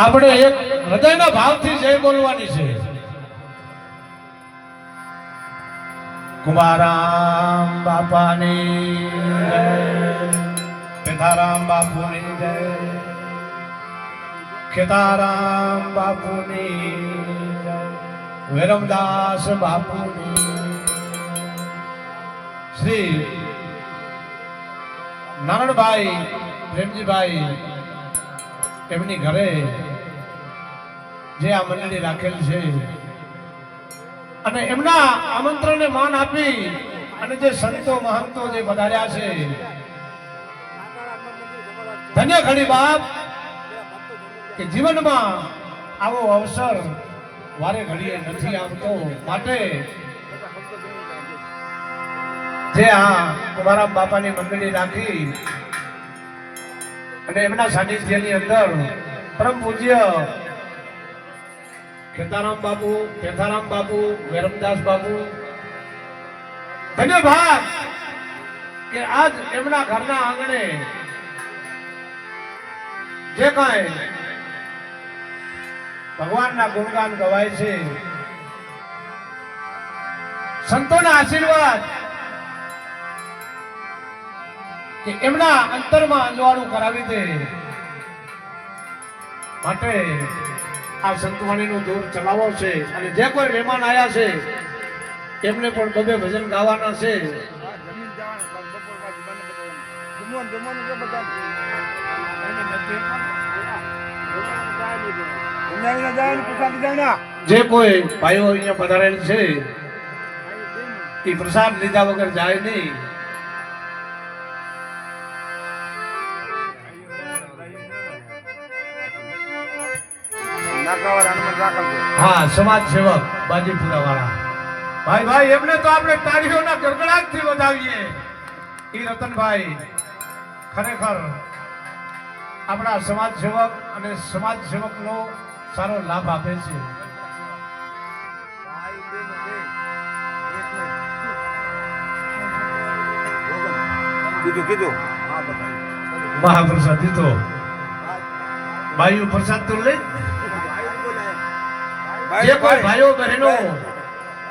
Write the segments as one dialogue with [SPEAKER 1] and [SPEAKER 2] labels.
[SPEAKER 1] આપણે એક હૃદયના ભાવથી જય બોલવાની છે. કુમારામ બાપાની જય, પેથારામ બાપુની જય, ખેતારામ બાપુની જય, વિરમદાસ બાપુની, શ્રી નારણભાઈ પ્રેમજીભાઈ એમની ઘરે જે આ મંડળી રાખેલ છે અને એમના આમંત્રણને માન આપી અને જે સંતો મહંતો જે પધાર્યા છે, ધન્ય ઘડી બાપ કે જીવનમાં આવો અવસર વારે ઘડીએ નથી આવતો. માટે જે આ કુમારામ બાપાની મંડળી રાખી અને એમના સાનિધ્યની અંદર પરમ પૂજ્ય ખેતારામ બાપુ, પેથારામ બાપુ, વિરમદાસ બાપુ, ધન્યવાદ કે આજ એમના ઘરના આંગણે જે કાંઈ ભગવાનના ગુણગાન ગવાય છે, સંતોના આશીર્વાદ કે એમના અંતરમાં અંજવાળું કરાવી દે. માટે આ સંતવાણીનું દૂર ચલાવો છે અને જે કોઈ મહેમાન આવ્યા છે એમને પણ બબે ભજન ગાવાના છે. જે કોઈ ભાઈઓ અહીંયા પધારેલ છે એ પ્રસાદ લીધા વગર જાય નહીં. હા, સમાજ સેવક બાજીપુરા વાળા ભાઈ ભાઈ એમને તો આપણે તાળીઓના ગડગડાટથી વધાવીએ. ઈ રતનભાઈ ખરેખર આપણા સમાજ સેવક અને સમાજ સેવકનો સારો લાભ આપે છે. કીધું મહાપ્રસાદ દીધો ભાઈઓ પ્રસાદ તો લઈ. જે કોઈ ભાઈઓ બહેનો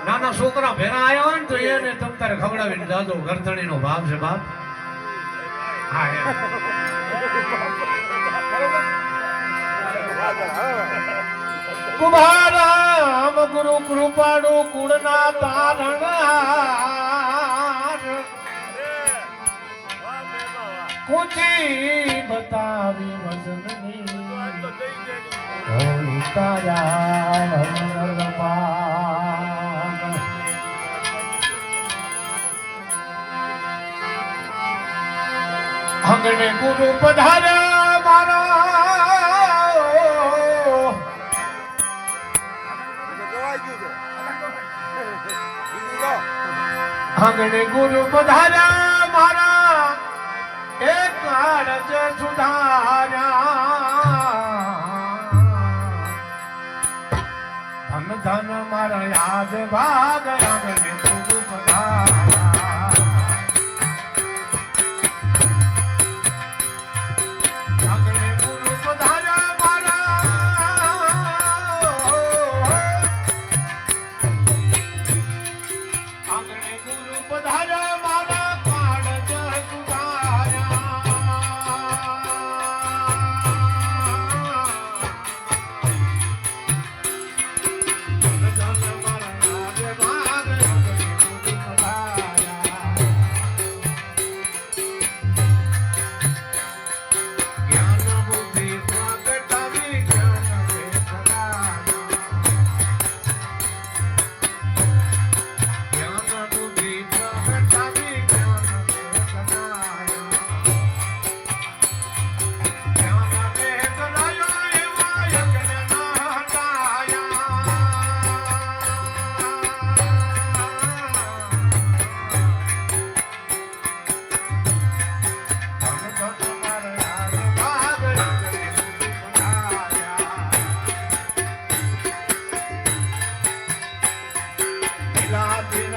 [SPEAKER 1] નાના છોકરા ભેરા આવ્યા હોય ને તો એને તમ તારે ખવડાવીને દાદો ગરદણીનો ભાવ છે બાપ. કુમારામ ગુરુ કૃપાળુ કુળના તારણ કુચી બતાવી વજનની અંગણે ગુરુ પધાર્યા મારા, અંગણે ગુરુ પધાર્યા મારા, એક કાળજ સુધાર્યા. ધન ધન મારા યાદ ભાગ અંગણે ગુરુ પધાર્યા. અંગણે ગુરુ પધાર્યા મારા, અંગણે ગુરુ પધાર્યા મારા, કાળજ Love